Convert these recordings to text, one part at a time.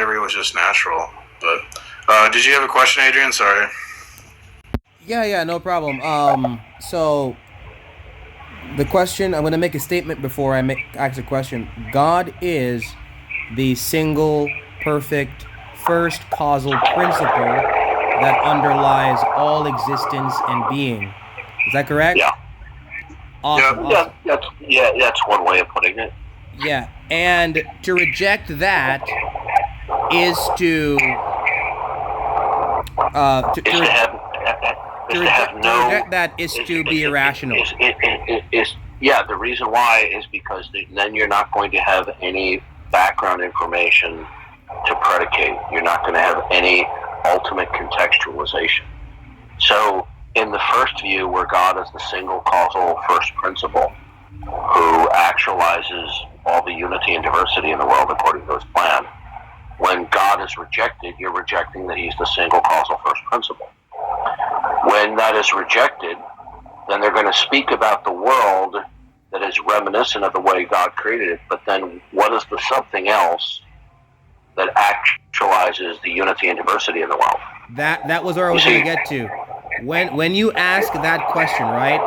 slavery was just natural. But did you have a question, Adrian? Sorry. Yeah, no problem. So the question, I'm going to make a statement before ask a question. God is the single, perfect, first causal principle that underlies all existence and being. Is that correct? Yeah. Awesome, Yeah. awesome. That's one way of putting it. Yeah, and to reject that is to to, Is to, to have to, is to have to no reject that is to be irrational. Yeah, the reason why is because then you're not going to have any background information to predicate. You're not going to have any ultimate contextualization. So in the first view, where God is the single causal first principle who actualizes all the unity and diversity in the world according to his plan, when God is rejected, you're rejecting that he's the single causal first principle. When that is rejected, then they're going to speak about the world that is reminiscent of the way God created it, but then what is the something else that actualizes the unity and diversity in the world? That was where I was going to get to. When you ask that question, right?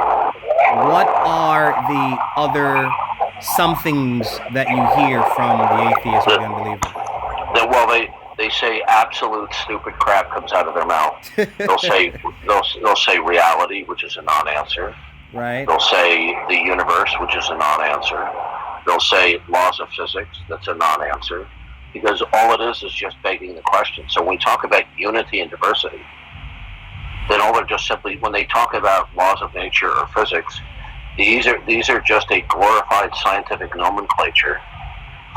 What are the other somethings that you hear from the atheist or the unbeliever? They say absolute stupid crap comes out of their mouth. They'll say reality, which is a non-answer. Right. They'll say the universe, which is a non-answer. They'll say laws of physics, that's a non-answer. Because all it is just begging the question. So when we talk about unity and diversity, then all they're just simply, when they talk about laws of nature or physics, these are just a glorified scientific nomenclature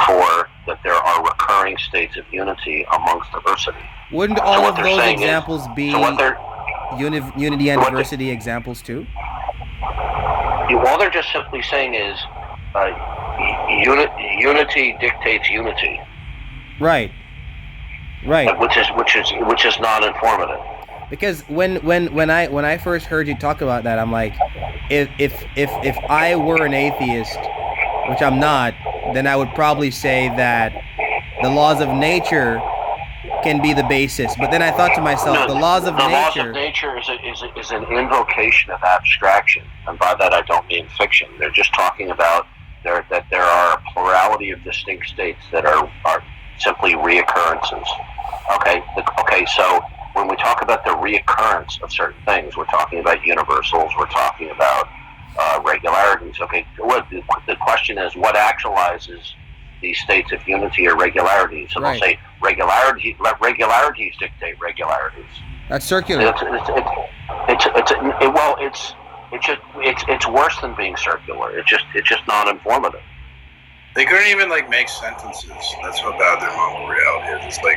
for that there are recurring states of unity amongst diversity. Wouldn't all of those examples be unity and diversity examples too? All they're just simply saying is unity dictates unity. Right. Which is non-informative. Because when I first heard you talk about that, I'm like, if I were an atheist, which I'm not, then I would probably say that the laws of nature can be the basis. But then I thought to myself, the laws of nature is an invocation of abstraction, and by that I don't mean fiction. They're just talking about that there are a plurality of distinct states that are simply reoccurrences. Okay. So when we talk about the reoccurrence of certain things, we're talking about universals. We're talking about regularities. Okay. The question is, what actualizes these states of unity or regularities? So they'll say regularities dictate regularities. That's circular. It's worse than being circular. It's just not informative. They couldn't even make sentences. That's how bad their model reality is. They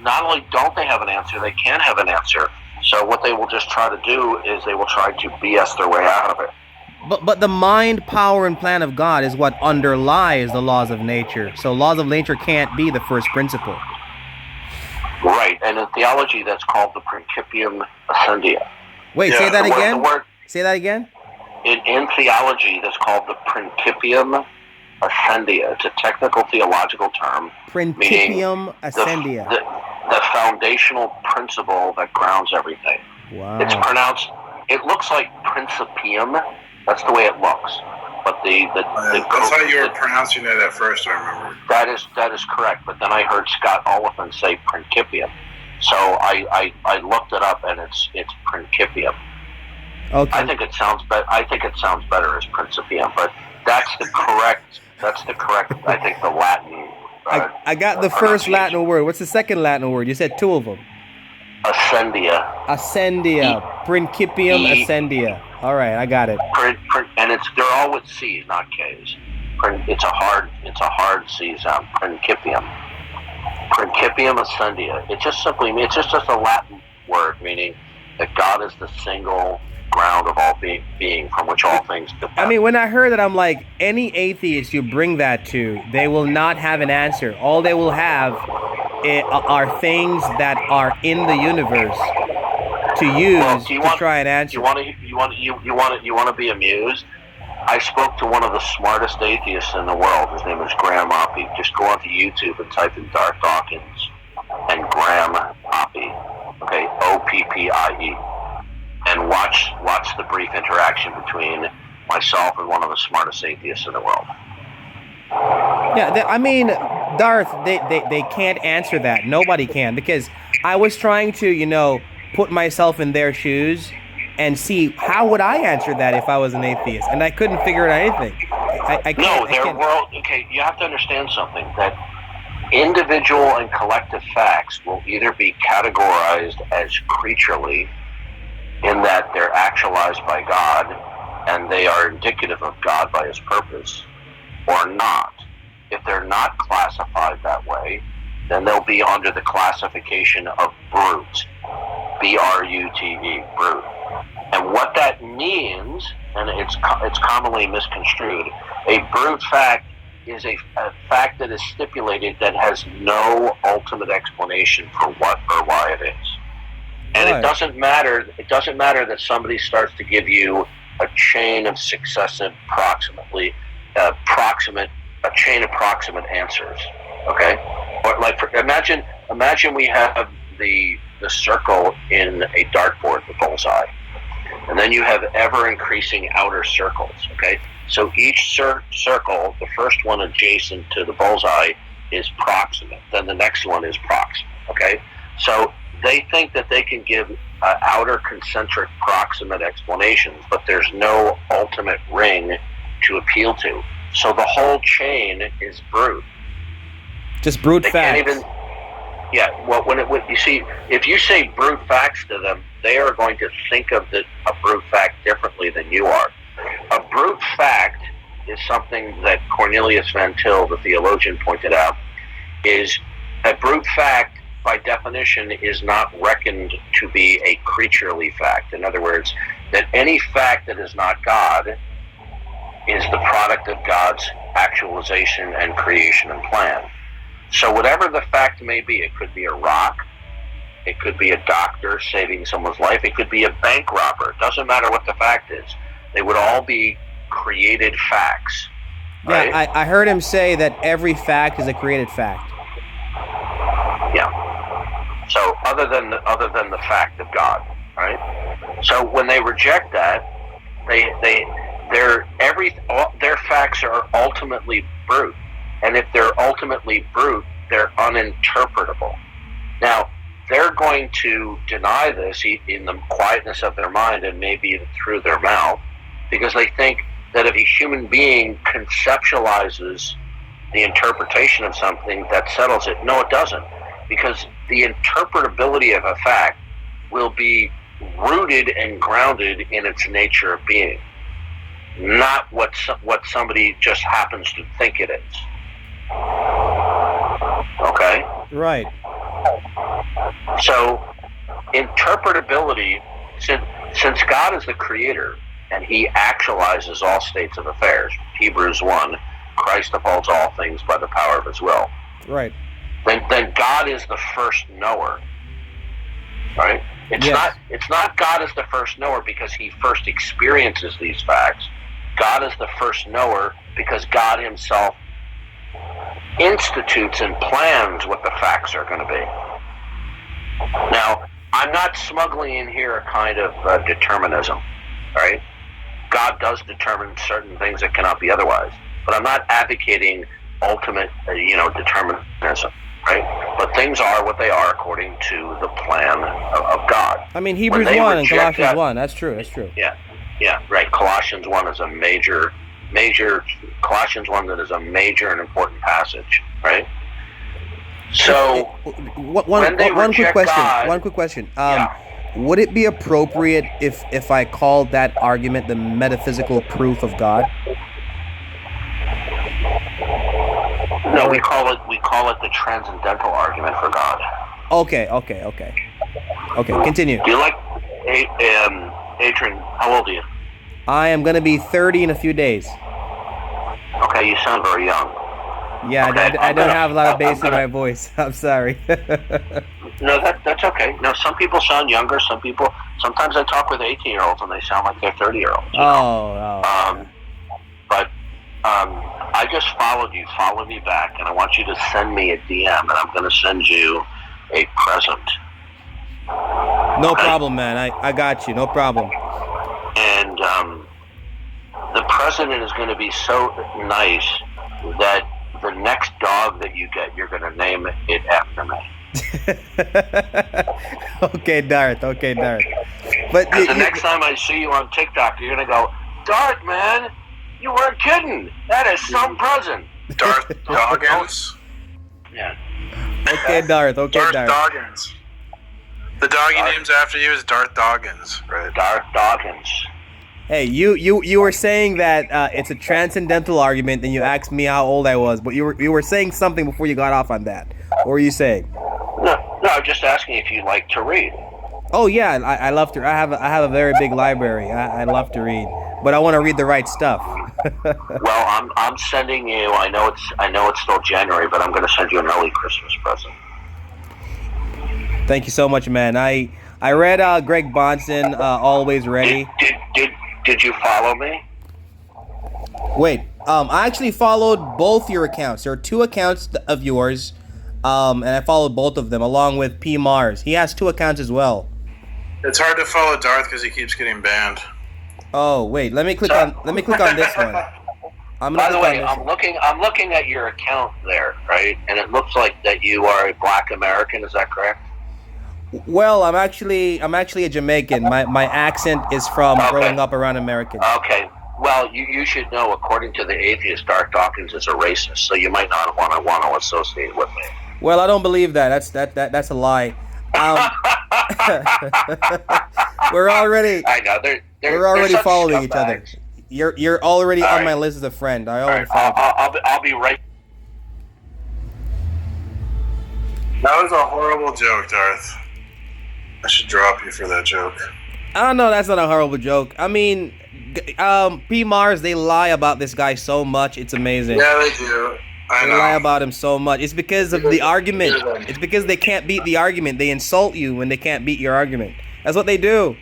not only don't they have an answer, they can have an answer. So what they will just try to do is they will try to BS their way out of it. But the mind, power, and plan of God is what underlies the laws of nature. So laws of nature can't be the first principle. Right, and in theology that's called the principium ascendia. Wait, say that again? Say that again? In theology, that's called the principium ascendia. It's a technical theological term. Principium ascendia. The foundational principle that grounds everything. Wow. It's pronounced, it looks like principium. That's the way it looks. But that's how you were pronouncing it at first, I remember. That is correct. But then I heard Scott Oliphant say principium. So I looked it up, and it's principium. Okay. I think it sounds better as principium, but that's the correct. I think the Latin. I got the first Latin word. What's the second Latin word? You said two of them. Ascendia. Principium ascendia. All right, I got it. And they're all with C's, not K's. It's a hard C sound. Principium ascendia. It's just a Latin word meaning that God is the single ground of all being from which all things depend. I mean, when I heard that, I'm like, any atheist you bring that to, they will not have an answer. All they will have are things that are in the universe to use to try and answer. You want to be amused? I spoke to one of the smartest atheists in the world. His name is Graham Oppie. Just go onto YouTube and type in Darth Dawkins and Graham Oppie. Okay, Oppie, and watch the brief interaction between myself and one of the smartest atheists in the world. Yeah, I mean, Darth, they can't answer that. Nobody can, because I was trying to, put myself in their shoes and see how would I answer that if I was an atheist, and I couldn't figure out anything. I can't. No, their world. Okay, you have to understand something, that individual and collective facts will either be categorized as creaturely, in that they're actualized by God and they are indicative of God by His purpose, or not. If they're not classified that way, then they'll be under the classification of brute, B-R-U-T-E, brute. And what that means, and it's commonly misconstrued, a brute fact is a fact that is stipulated that has no ultimate explanation for what or why it is. And right. It doesn't matter that somebody starts to give you a chain of successive approximate answers. Okay? Or imagine we have the circle in a dartboard, the bullseye. And then you have ever increasing outer circles. Okay? So each circle, the first one adjacent to the bullseye, is proximate. Then the next one is proximate. Okay? So they think that they can give outer concentric proximate explanations, but there's no ultimate ring to appeal to. So the whole chain is brute. Just brute facts. You see, if you say brute facts to them, they are going to think of a brute fact differently than you are. A brute fact is something that Cornelius Van Til, the theologian, pointed out, is a brute fact, by definition, is not reckoned to be a creaturely fact. In other words, that any fact that is not God is the product of God's actualization and creation and plan. So whatever the fact may be, it could be a rock, it could be a doctor saving someone's life, it could be a bank robber. It doesn't matter what the fact is. They would all be created facts. Right? Yeah, I heard him say that every fact is a created fact. Yeah. So other than the fact of God, right? So when they reject that, their facts are ultimately brute, and if they're ultimately brute, they're uninterpretable. Now, they're going to deny this in the quietness of their mind and maybe even through their mouth, because they think that if a human being conceptualizes the interpretation of something, that settles it. No, it doesn't, because the interpretability of a fact will be rooted and grounded in its nature of being, not what somebody just happens to think it is. Okay? Right. So, interpretability, since God is the creator and He actualizes all states of affairs, Hebrews 1, Christ upholds all things by the power of His will. Right. Then God is the first knower. Right? It's not God is the first knower because He first experiences these facts. God is the first knower because God Himself institutes and plans what the facts are going to be. Now, I'm not smuggling in here a kind of determinism, right? God does determine certain things that cannot be otherwise, but I'm not advocating ultimate, determinism, right? But things are what they are according to the plan of God. I mean, Hebrews 1 and Colossians 1, that's true. Yeah, right. Colossians 1 is a major, Colossians 1 that is a major and important passage, right? So, one quick question. Would it be appropriate if I called that argument the metaphysical proof of God? No, we call it the transcendental argument for God. Okay. Continue. Do you like, Adrian? How old are you? I am going to be 30 in a few days. Okay, you sound very young. Yeah, okay, I don't have a lot of bass in my voice. I'm sorry. No, that's okay. No, some people sound younger. Sometimes I talk with 18-year-olds and they sound like they're 30-year-olds. But I just followed you. Follow me back, and I want you to send me a DM, and I'm going to send you a present. No problem, man. I got you. No problem. And the present is going to be so nice that the next dog that you get, you're going to name it after me. Okay, Darth. Okay, Darth. But the next time I see you on TikTok, you're going to go, Darth, man, you weren't kidding. That is some present. Darth Dawkins. Yeah. Okay, Darth. Okay, Darth Dawkins. The dog he names after you is Darth Dawkins, right? Darth Dawkins. Hey, you were saying that it's a transcendental argument, and you asked me how old I was, but you were saying something before you got off on that. What were you saying? No, I'm just asking if you like to read. Oh yeah, I love to. I have a very big library. I love to read, but I want to read the right stuff. Well, I'm sending you. I know it's still January, but I'm going to send you an early Christmas present. Thank you so much, man. I read Greg Bonson, Always Ready. Did you follow me? Wait, I actually followed both your accounts. There are two accounts of yours, and I followed both of them along with P Mars. He has two accounts as well. It's hard to follow Darth because he keeps getting banned. Oh wait, let me click on this one. By the way, I'm looking at your account there, right? And it looks like that you are a Black American. Is that correct? Well, I'm actually a Jamaican. My accent is from growing up around Americans. Okay. Well, you should know, according to the atheist, Darth Dawkins is a racist, so you might not want to associate with me. Well, I don't believe that. That's a lie. We're already. I know. We're already following each other. You're already on my list as a friend. I already follow. I'll be right. That was a horrible joke, Darth. I should drop you for that joke. I don't know. That's not a horrible joke. I mean, P Mars, they lie about this guy so much. It's amazing. Yeah, they do. I know. They lie about him so much. It's because of the argument. It's because they can't beat the argument. They insult you when they can't beat your argument. That's what they do.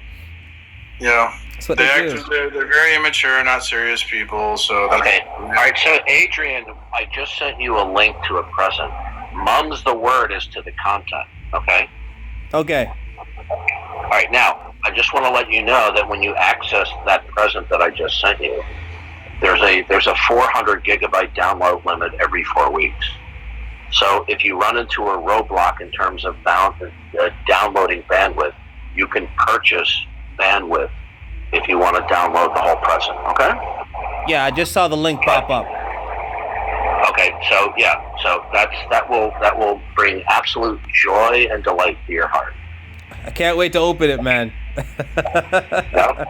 Yeah. That's what they do. They're very immature, not serious people. So that's, Okay. All right. So, Adrian, I just sent you a link to a present. Mum's the word as to the content. Okay. Okay. All right. Now, I just want to let you know that when you access that present that I just sent you, there's a 400 gigabyte download limit every 4 weeks. So if you run into a roadblock in terms of downloading bandwidth, you can purchase bandwidth if you want to download the whole present. Okay? Yeah, I just saw the link pop up. Okay, so that will bring absolute joy and delight to your heart. I can't wait to open it, man. Yeah?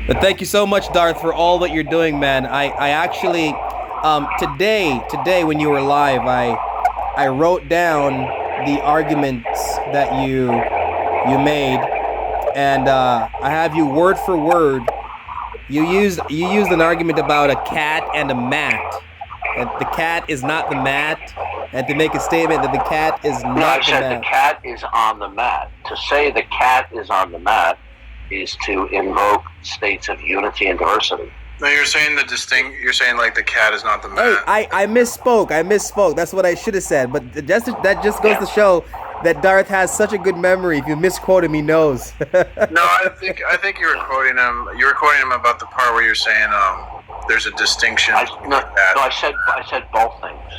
But thank you so much, Darth, for all that you're doing, man. I actually today when you were live, I wrote down the arguments that you made, and I have you word for word. You used an argument about a cat and a mat. And the cat is not the mat, and to make a statement that the cat is not the mat. I said the cat is on the mat. To say the cat is on the mat is to invoke states of unity and diversity. No, you're saying You're saying like the cat is not the mat. Hey, I misspoke. That's what I should have said. But that just goes to show that Darth has such a good memory. If you misquote him, he knows. No, I think you were quoting him. You were quoting him about the part where you're saying there's a distinction. I said both things.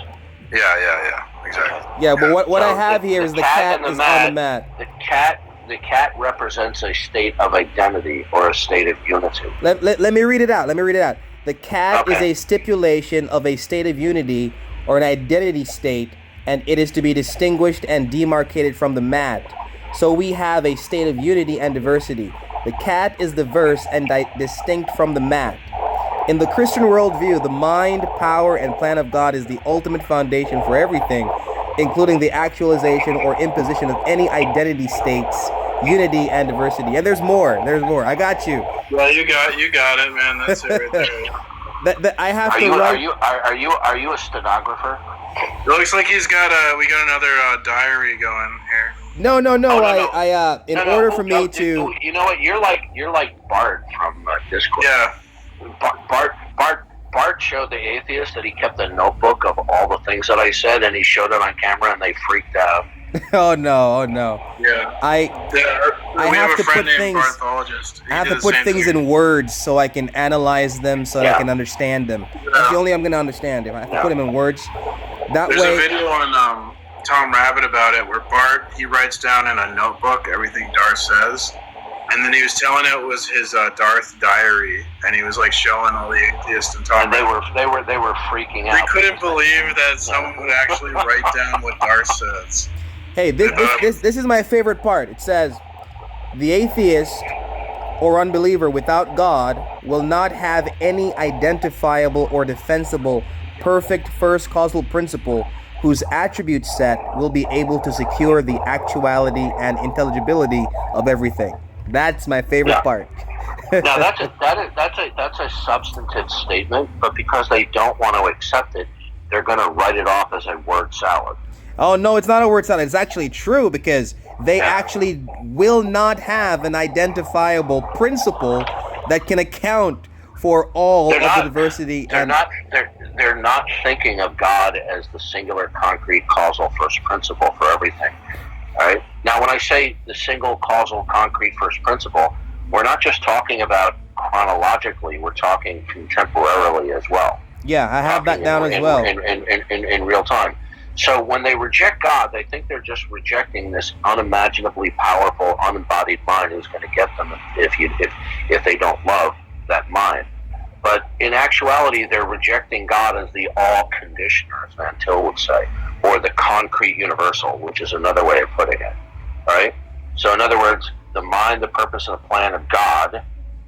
Yeah, exactly. Yeah, but what I have here is the cat is on the mat. The cat represents a state of identity or a state of unity. Let me read it out. The cat is a stipulation of a state of unity or an identity state, and it is to be distinguished and demarcated from the mat. So we have a state of unity and diversity. The cat is diverse and distinct from the mat. In the Christian worldview, the mind, power, and plan of God is the ultimate foundation for everything, including the actualization or imposition of any identity states, unity, and diversity. And there's more. I got you. Well, you got it, man. That's it right there. I have to write. Are you a stenographer? It looks like we got another diary going here. No. No. In order for me to. You know what? You're like Bart from Discord. Yeah. Bart showed the atheist that he kept a notebook of all the things that I said, and he showed it on camera, and they freaked out. Oh no! Oh no! Yeah. I We have have to a friend put named things- Barthologist. I have to put things in words so I can analyze them, so that I can understand them. That's the only way I'm gonna understand them. I have to put them in words. That There's way. a video on Tom Rabbit about it where Bart, he writes down in a notebook everything Darth says, and then he was telling it was his Darth diary, and he was like showing all the atheists and Tom. And they were freaking out. They couldn't believe that someone would actually write down what Darth says. Hey, this is my favorite part. It says, the atheist or unbeliever without God will not have any identifiable or defensible perfect first causal principle whose attribute set will be able to secure the actuality and intelligibility of everything. That's my favorite part. Now that's a substantive statement, but because they don't want to accept it, they're going to write it off as a word salad. Oh no, it's not a word salad. It's actually true, because they actually will not have an identifiable principle that can account for all of the diversity. They're not thinking of God as the singular, concrete, causal first principle for everything. All right. Now, when I say the single, causal, concrete first principle, we're not just talking about chronologically. We're talking contemporarily as well. Yeah, I have that down as well. In real time. So when they reject God, they think they're just rejecting this unimaginably powerful, unembodied mind who's going to get them if they don't love that mind. But in actuality, they're rejecting God as the all-conditioner, as Van Til would say, or the concrete universal, which is another way of putting it. All right? So in other words, the mind, the purpose, and the plan of God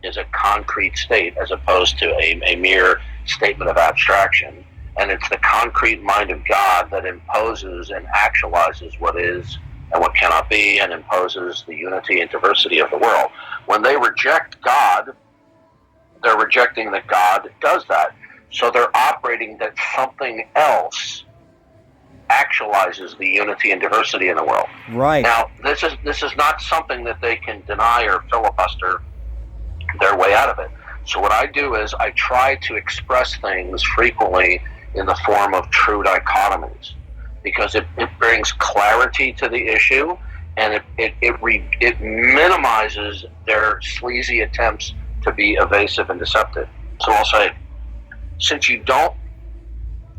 is a concrete state as opposed to a mere statement of abstraction. And it's the concrete mind of God that imposes and actualizes what is and what cannot be, and imposes the unity and diversity of the world. When they reject God, they're rejecting that God does that. So they're operating that something else actualizes the unity and diversity in the world. Right. Now, this is not something that they can deny or filibuster their way out of it. So what I do is I try to express things frequently in the form of true dichotomies, because it brings clarity to the issue, and it minimizes their sleazy attempts to be evasive and deceptive. So I'll say, since you don't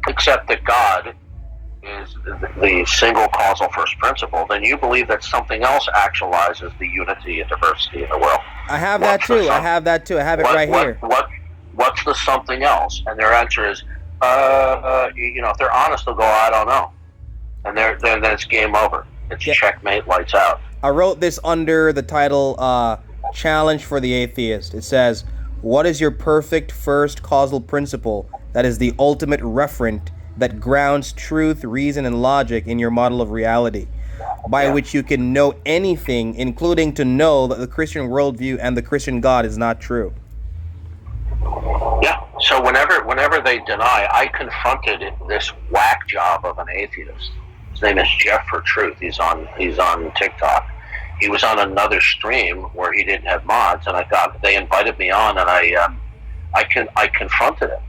accept that God is the single causal first principle, then you believe that something else actualizes the unity and diversity in the world. I have that too. I have it right here. What's the something else? And their answer is, if they're honest, they'll go, I don't know. And then it's game over. It's checkmate, lights out. I wrote this under the title, Challenge for the Atheist. It says, what is your perfect first causal principle that is the ultimate referent that grounds truth, reason, and logic in your model of reality, by which you can know anything, including to know that the Christian worldview and the Christian God is not true? Yeah. So whenever they deny, I confronted this whack job of an atheist. His name is Jeff for Truth. He's on TikTok. He was on another stream where he didn't have mods, and they invited me on, and I confronted him.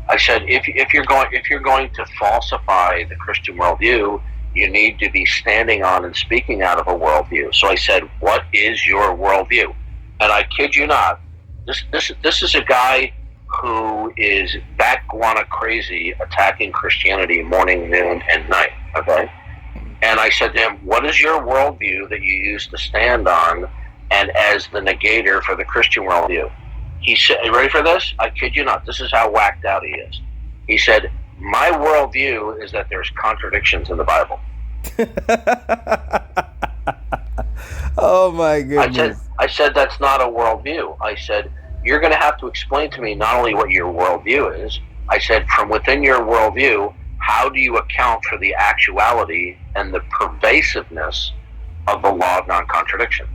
I said, if you're going to falsify the Christian worldview, you need to be standing on and speaking out of a worldview. So I said, what is your worldview? And I kid you not, this is a guy who is bat-guana crazy, attacking Christianity morning, noon, and night. Okay. And I said to him, what is your worldview that you use to stand on and as the negator for the Christian worldview? He said, you ready for this? I kid you not. This is how whacked out he is. He said, my worldview is that there's contradictions in the Bible. Oh, my goodness. I said, that's not a worldview. I said, you're going to have to explain to me not only what your worldview is, I said, from within your worldview, how do you account for the actuality and the pervasiveness of the law of non-contradiction?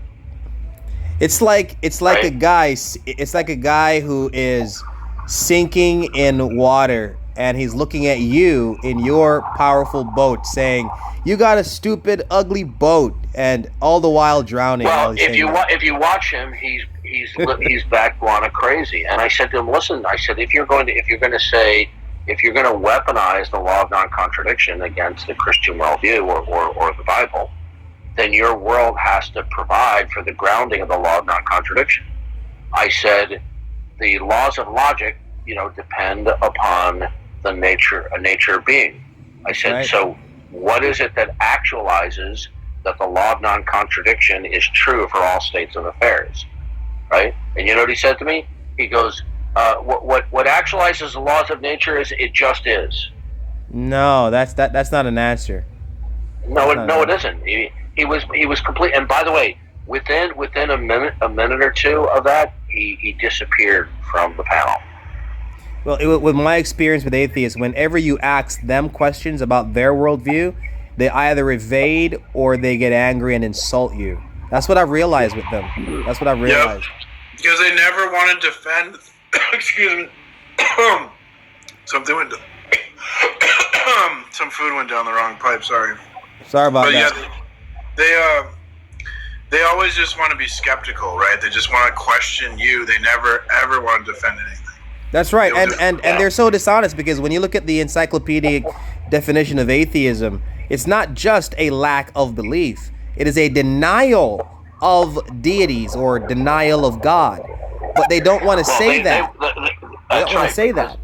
It's like a guy who is sinking in water, and he's looking at you in your powerful boat, saying, "You got a stupid, ugly boat," and all the while drowning. Well, if you watch him, he's back guana crazy. And I said to him, listen, I said, if you're going to weaponize the law of non-contradiction against the Christian worldview or the Bible, then your world has to provide for the grounding of the law of non-contradiction. I said, the laws of logic, depend upon the nature of being. I said, right. So what is it that actualizes that the law of non-contradiction is true for all states of affairs, right? And you know what he said to me? He goes, what actualizes the laws of nature is it just is. No, that's not an answer. No, it isn't. He was complete. And by the way, within a minute or two of that, he disappeared from the panel. Well, with my experience with atheists, whenever you ask them questions about their worldview, they either evade or they get angry and insult you. That's what I realized with them. That's what I realized. Yep. Because they never want to defend. Excuse me. Something went. Some food went down the wrong pipe. Sorry. Sorry about that. Yeah, they always just want to be skeptical, right? They just want to question you. They never ever want to defend anything. That's right, and they're so dishonest because when you look at the encyclopedic definition of atheism, it's not just a lack of belief. It is a denial of deities or denial of God. But they don't want to say that. They don't want to say that.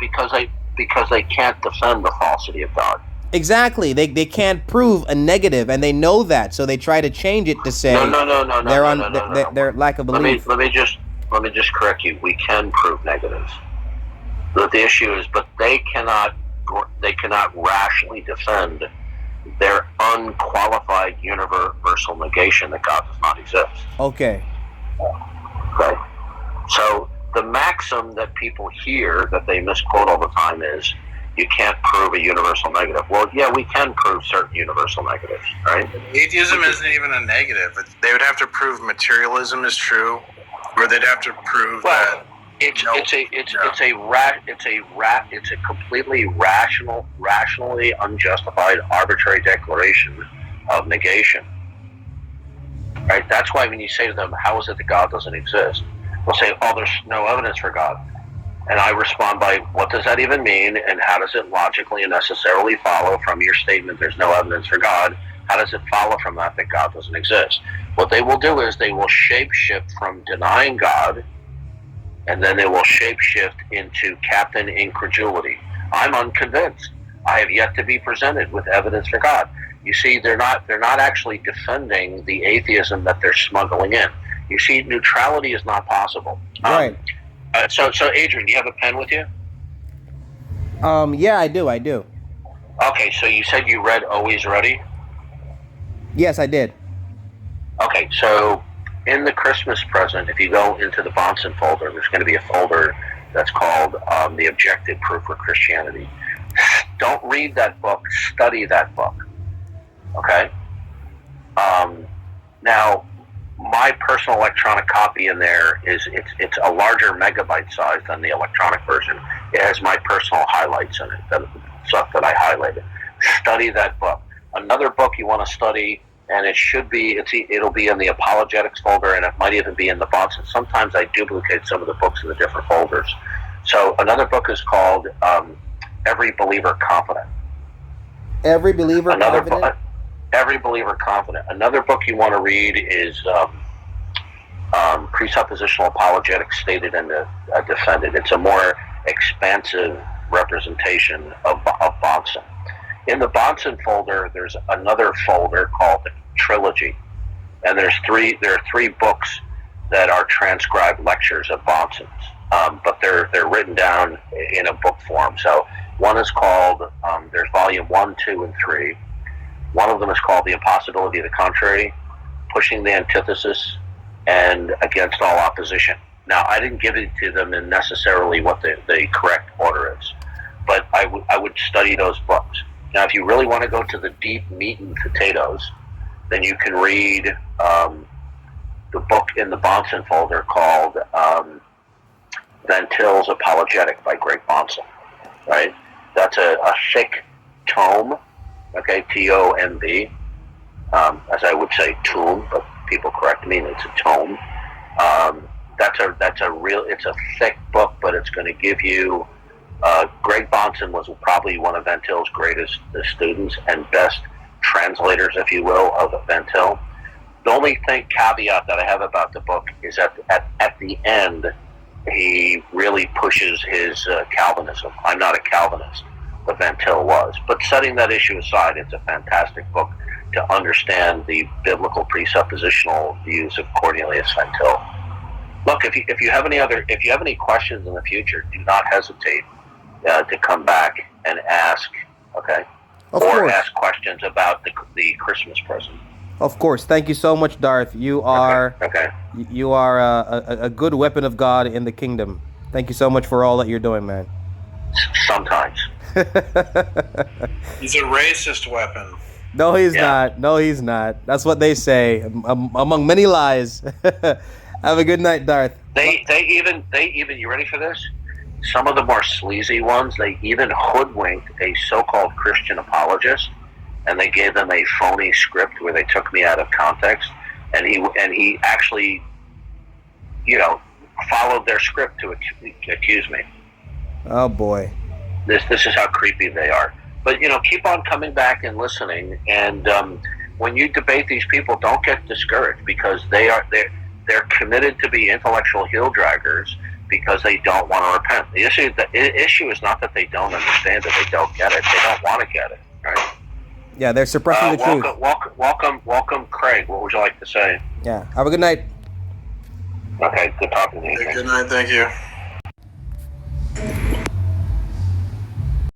Because they can't defend the falsity of God. Exactly. They can't prove a negative, and they know that, so they try to change it to say their lack of belief. Let me just correct you. We can prove negatives. But the issue is, but they cannot rationally defend their unqualified universal negation that God does not exist. Okay. Okay. So the maxim that people hear that they misquote all the time is, you can't prove a universal negative. Well, yeah, we can prove certain universal negatives, right? Atheism isn't even a negative. They would have to prove materialism is true, or they'd have to prove that. It's a completely rationally unjustified, arbitrary declaration of negation. Right? That's why when you say to them, "How is it that God doesn't exist?" They'll say, "Oh, there's no evidence for God." And I respond by, "What does that even mean? And how does it logically and necessarily follow from your statement? There's no evidence for God. How does it follow from that God doesn't exist?" What they will do is they will shapeshift from denying God. And then they will shapeshift into Captain Incredulity. I'm unconvinced. I have yet to be presented with evidence for God. You see, they're not actually defending the atheism that they're smuggling in. You see, neutrality is not possible. Right. So Adrian, do you have a pen with you? Yeah, I do. Okay, so you said you read Always Ready? Yes, I did. Okay, so in the Christmas present, if you go into the Bonson folder, there's going to be a folder that's called The Objective Proof for Christianity. Don't read that book, study that book. Okay? Now, my personal electronic copy in there it's a larger megabyte size than the electronic version. It has my personal highlights in it, the stuff that I highlighted. Study that book. Another book you want to study, and it'll be in the apologetics folder, and it might even be in the Bonson. Sometimes I duplicate some of the books in the different folders. So another book is called Every Believer Confident. Every Believer Confident? Every Believer Confident. Another book you want to read is Presuppositional Apologetics Stated and Defended. It's a more expansive representation of Bonson. In the Bonson folder, there's another folder called Trilogy, and there are three books that are transcribed lectures of Bonson's, but they're written down in a book form. So one is called there's volume 1, 2, and 3. One of them is called The Impossibility of the Contrary, Pushing the Antithesis, and Against All Opposition. Now, I didn't give it to them in necessarily what the correct order is, but I would study those books. Now, if you really want to go to the deep meat and potatoes, then you can read the book in the Bonson folder called Van Til's Apologetic by Greg Bonson, right? That's a thick tome, okay, T-O-M-B, as I would say tomb, but people correct me, and it's a tome. that's a real. It's a thick book, but it's going to give you. Greg Bonson was probably one of Van Til's greatest students and best translators, if you will, of Van Til. The only caveat that I have about the book is at the end, he really pushes his Calvinism. I'm not a Calvinist, but Van Til was. But setting that issue aside, it's a fantastic book to understand the biblical presuppositional views of Cornelius Van Til. Look, if you have any questions in the future, do not hesitate to come back and ask. Okay, of or course. Ask questions about the Christmas present. Of course. Thank you so much, Darth. You are You are a good weapon of God in the kingdom. Thank you so much for all that you're doing, man. Sometimes. He's a racist weapon. No, he's not. No, he's not. That's what they say, among many lies. Have a good night, Darth. They even you ready for this? Some of the more sleazy ones, they even hoodwinked a so-called Christian apologist, and they gave them a phony script where they took me out of context, and he actually, followed their script to accuse me. Oh boy. This is how creepy they are. But keep on coming back and listening, and when you debate these people, don't get discouraged, because they're committed to be intellectual heel draggers because they don't want to repent. The issue is not that they don't understand it; they don't get it. They don't want to get it. Right? Yeah, they're suppressing the truth. Welcome, Craig. What would you like to say? Yeah. Have a good night. Okay, good talking to you. Good night. Thank you.